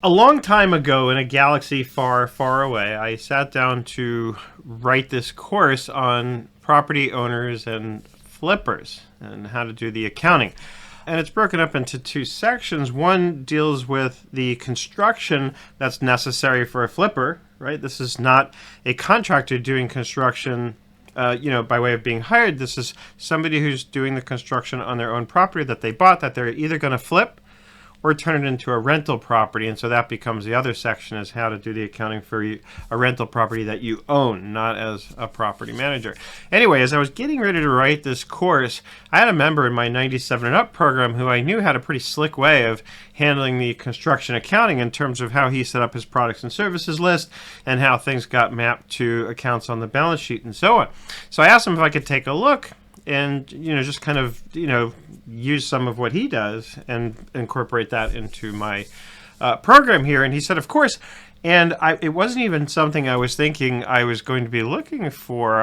A long time ago in a galaxy far, far away, I sat down to write this course on property owners and flippers and how to do the accounting. And it's broken up into two sections. One deals with the construction that's necessary for a flipper, right? This is not a contractor doing construction by way of being hired. This is somebody who's doing the construction on their own property that they bought that they're either going to flip or turn it into a rental property. And so that becomes the other section, is how to do the accounting for a rental property that you own, not as a property manager. Anyway, as I was getting ready to write this course, I had a member in my 97 and up program who I knew had a pretty slick way of handling the construction accounting in terms of how he set up his products and services list and how things got mapped to accounts on the balance sheet and so on. So I asked him if I could take a look and just kind of use some of what he does and incorporate that into my program here. And he said, of course. And it wasn't even something I was thinking I was going to be looking for,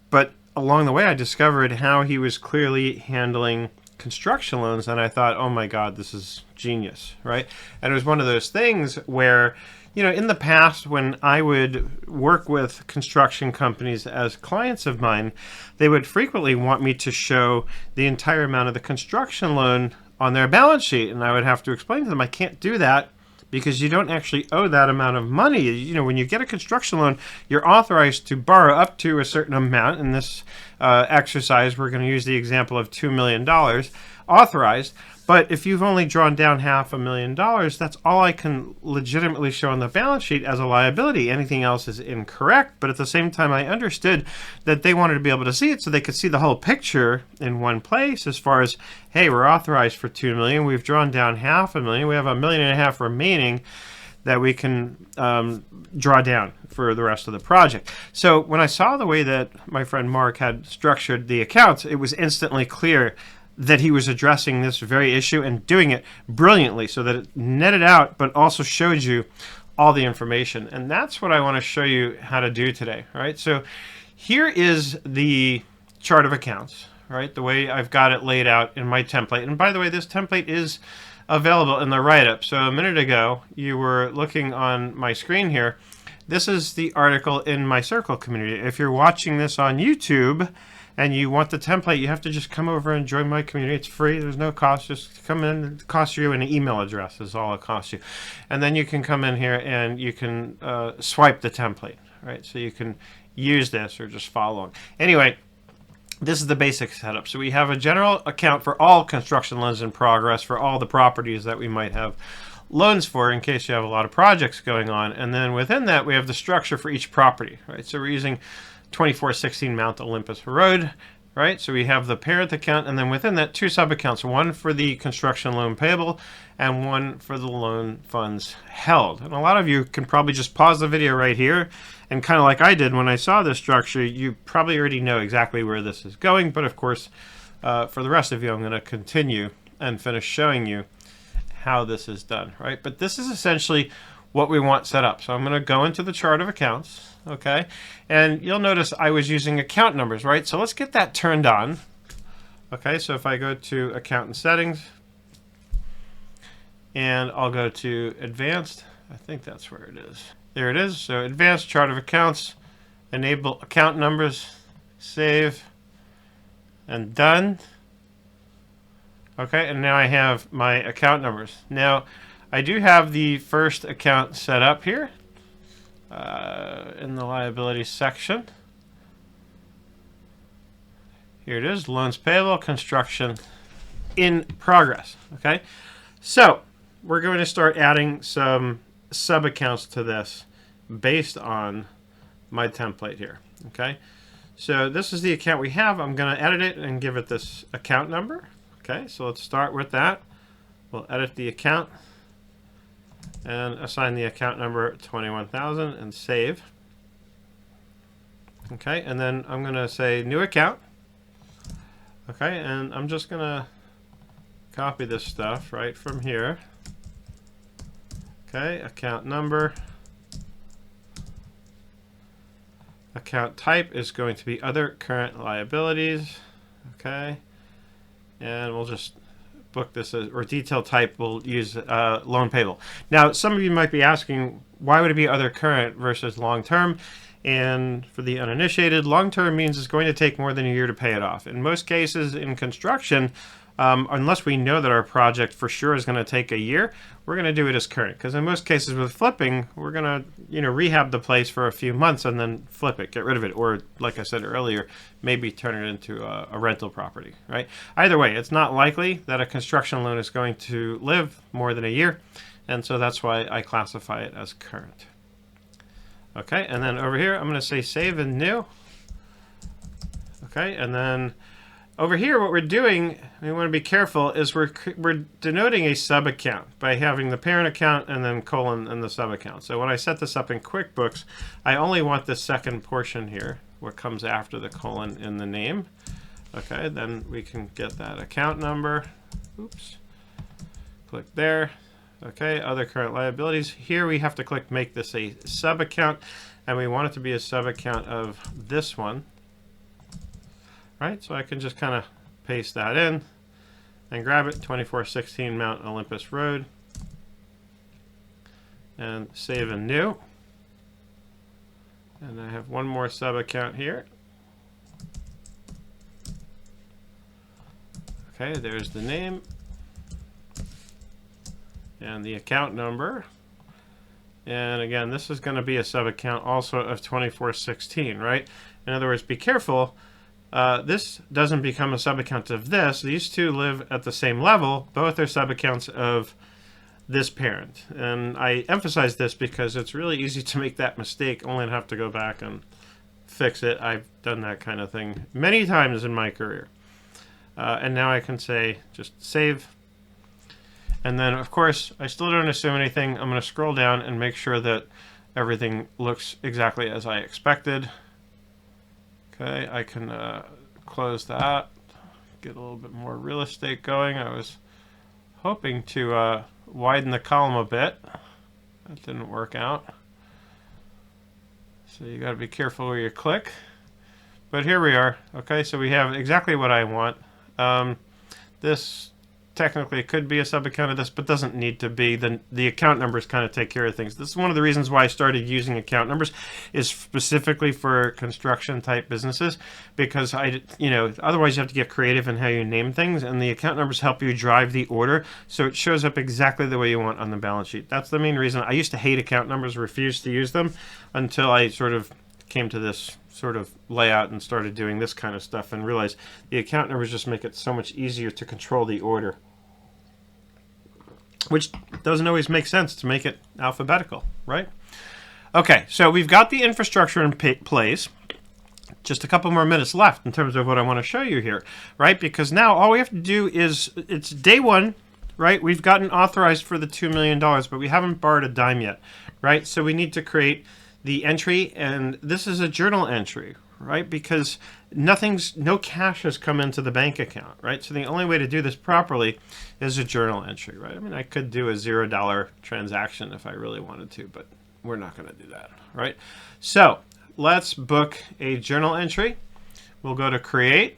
but along the way I discovered how he was clearly handling construction loans, and I thought, oh my God, this is genius, right? And it was one of those things where, in the past, when I would work with construction companies as clients of mine, they would frequently want me to show the entire amount of the construction loan on their balance sheet. And I would have to explain to them, I can't do that because you don't actually owe that amount of money. When you get a construction loan, you're authorized to borrow up to a certain amount. In this exercise, we're going to use the example of $2 million authorized. But if you've only drawn down $500,000, that's all I can legitimately show on the balance sheet as a liability. Anything else is incorrect. But at the same time, I understood that they wanted to be able to see it so they could see the whole picture in one place as far as, hey, we're authorized for $2 million. We've drawn down $500,000. We have $1.5 million remaining that we can draw down for the rest of the project. So when I saw the way that my friend Mark had structured the accounts, it was instantly clear that he was addressing this very issue and doing it brilliantly so that it netted out but also showed you all the information. And that's what I want to show you how to do today, right? So here is the chart of accounts, right? The way I've got it laid out in my template. And by the way, this template is available in the write-up. So a minute ago, you were looking on my screen here. This is the article in my Circle community. If you're watching this on YouTube and you want the template, you have to just come over and join my community. It's free. There's no cost. Just come in. It costs you an email address is all it costs you. And then you can come in here and you can swipe the template, right? So you can use this or just follow along. Anyway, this is the basic setup. So we have a general account for all construction loans in progress for all the properties that we might have loans for in case you have a lot of projects going on. And then within that, we have the structure for each property, right? So we're using 2416 Mount Olympus Road, right? So we have the parent account, and then within that, two sub-accounts, one for the construction loan payable and one for the loan funds held. And a lot of you can probably just pause the video right here, and kind of like I did when I saw this structure, you probably already know exactly where this is going. But of course, for the rest of you, I'm going to continue and finish showing you how this is done, right? But this is essentially what we want set up. So I'm going to go into the chart of accounts, okay? And you'll notice I was using account numbers, right? So let's get that turned on. Okay, so if I go to account and settings, and I'll go to advanced, I think that's where it is. There it is. So advanced chart of accounts, enable account numbers, save, and done. Okay, and now I have my account numbers. Now, I do have the first account set up here in the liabilities section. Here it is, loans payable, construction in progress. Okay, so we're going to start adding some sub-accounts to this based on my template here. Okay, so this is the account we have. I'm going to edit it and give it this account number. Okay, so let's start with that. We'll edit the account and assign the account number 21,000 and save. Okay, and then I'm going to say new account. Okay, and I'm just going to copy this stuff right from here. Okay, account number. Account type is going to be other current liabilities. Okay, and we'll just book this as, or detail type will use loan payable. Now, some of you might be asking, why would it be other current versus long-term? And for the uninitiated, long-term means it's going to take more than a year to pay it off. In most cases in construction, unless we know that our project for sure is going to take a year, we're going to do it as current. Because in most cases with flipping, we're going to rehab the place for a few months and then flip it, get rid of it, or like I said earlier, maybe turn it into a rental property. Right? Either way, it's not likely that a construction loan is going to live more than a year, and so that's why I classify it as current. Okay, and then over here, I'm going to say save and new. Okay, and then over here, what we're doing, we want to be careful, is we're denoting a sub-account by having the parent account and then colon and the sub-account. So when I set this up in QuickBooks, I only want the second portion here, what comes after the colon in the name. Okay, then we can get that account number. Oops. Click there. Okay, other current liabilities. Here we have to click make this a sub-account, and we want it to be a sub-account of this one. Right, so I can just kind of paste that in and grab it, 2416 Mount Olympus Road, and save and new. And I have one more sub-account here. Okay, there's the name and the account number. And again, this is going to be a sub-account also of 2416, right? In other words, be careful. This doesn't become a sub-account of this. These two live at the same level. Both are sub-accounts of this parent. And I emphasize this because it's really easy to make that mistake, only to have to go back and fix it. I've done that kind of thing many times in my career. And now I can say just save. And then, of course, I still don't assume anything. I'm going to scroll down and make sure that everything looks exactly as I expected. Okay, I can close that, get a little bit more real estate going. I was hoping to widen the column a bit. That didn't work out. So you got to be careful where you click. But here we are. Okay, so we have exactly what I want. This technically could be a sub-account of this, but doesn't need to be. The account numbers kind of take care of things. This is one of the reasons why I started using account numbers, is specifically for construction type businesses, because otherwise you have to get creative in how you name things, and the account numbers help you drive the order so it shows up exactly the way you want on the balance sheet. That's the main reason. I used to hate account numbers, refused to use them until I sort of came to this sort of layout and started doing this kind of stuff and realized the account numbers just make it so much easier to control the order, which doesn't always make sense to make it alphabetical, right? Okay, so we've got the infrastructure in place. Just a couple more minutes left in terms of what I want to show you here, right? Because now all we have to do is, it's day one, right? We've gotten authorized for the $2 million, but we haven't borrowed a dime yet, right? So we need to create the entry, and this is a journal entry, right? Because no cash has come into the bank account, right? So the only way to do this properly is a journal entry, right? I mean, I could do a $0 transaction if I really wanted to, but we're not going to do that, right? So let's book a journal entry. We'll go to create,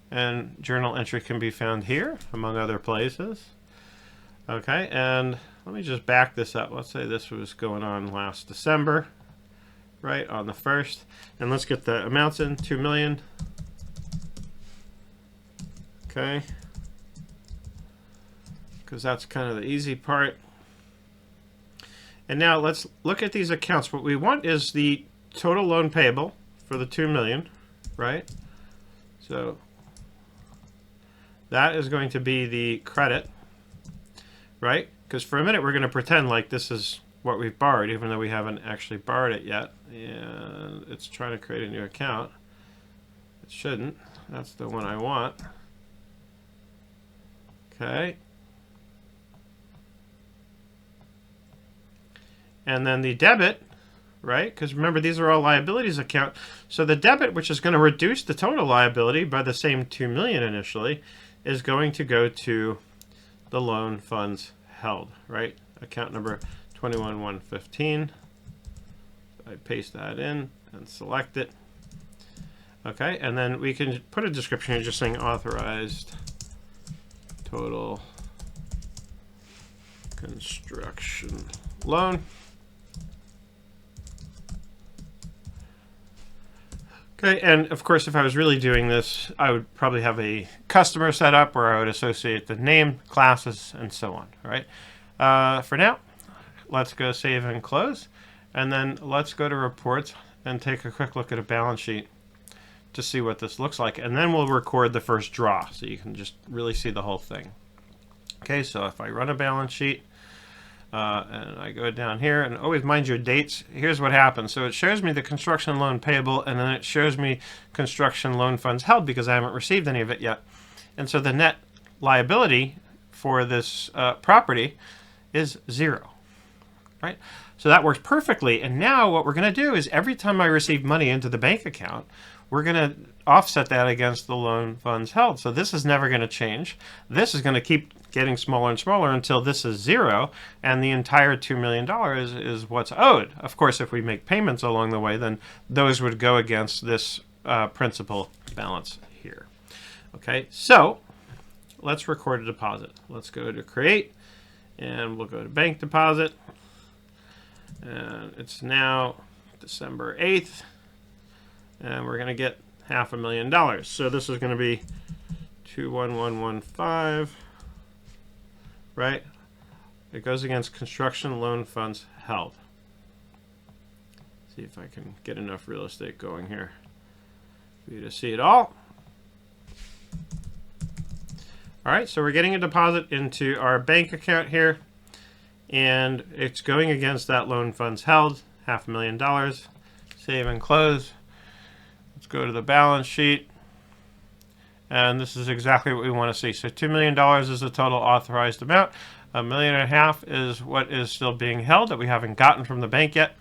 and journal entry can be found here, among other places. Okay, and let me just back this up. Let's say this was going on last December, right, on the 1st. And let's get the amounts in, 2 million. Okay. Because that's kind of the easy part. And now let's look at these accounts. What we want is the total loan payable for the 2 million, right? So that is going to be the credit, right? Because for a minute we're going to pretend like this is what we've borrowed, even though we haven't actually borrowed it yet. And it's trying to create a new account. It shouldn't. That's the one I want. Okay. And then the debit, right? Because remember, these are all liabilities account. So the debit, which is going to reduce the total liability by the same 2 million initially, is going to go to the loan funds held, right? Account number 21115. I paste that in and select it. Okay, and then we can put a description here just saying authorized total construction loan. Okay, and of course, if I was really doing this, I would probably have a customer set up where I would associate the name, classes, and so on. All right. For now, let's go save and close, and then let's go to reports and take a quick look at a balance sheet to see what this looks like, and then we'll record the first draw so you can just really see the whole thing. Okay, so if I run a balance sheet, and I go down here, and always mind your dates. Here's what happens. So it shows me the construction loan payable, and then it shows me construction loan funds held because I haven't received any of it yet. And so the net liability for this property is 0, right? So that works perfectly. And now what we're going to do is every time I receive money into the bank account, we're going to offset that against the loan funds held. So this is never going to change. This is going to keep getting smaller and smaller until this is 0, and the entire $2 million is what's owed. Of course, if we make payments along the way, then those would go against this principal balance here. Okay, so let's record a deposit. Let's go to create, and we'll go to bank deposit. And it's now December 8th, and we're going to get $500,000. So this is going to be 21115. Right? It goes against construction loan funds held. See if I can get enough real estate going here for you to see it all. All right, so we're getting a deposit into our bank account here, and it's going against that loan funds held, $500,000. Save and close. Let's go to the balance sheet. And this is exactly what we want to see. So $2 million is the total authorized amount. $1.5 million is what is still being held that we haven't gotten from the bank yet.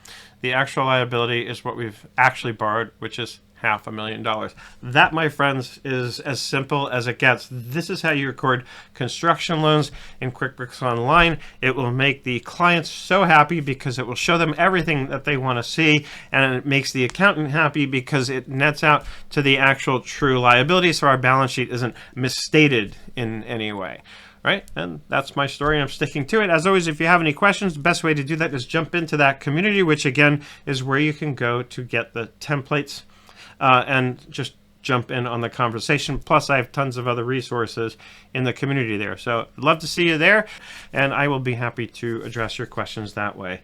The actual liability is what we've actually borrowed, which is $500,000. That, my friends, is as simple as it gets. This is how you record construction loans in QuickBooks Online. It will make the clients so happy because it will show them everything that they want to see, and it makes the accountant happy because it nets out to the actual true liability, so our balance sheet isn't misstated in any way. Right? And that's my story, and I'm sticking to it. As always, if you have any questions, the best way to do that is jump into that community, which again is where you can go to get the templates and just jump in on the conversation. Plus, I have tons of other resources in the community there. So I'd love to see you there, and I will be happy to address your questions that way.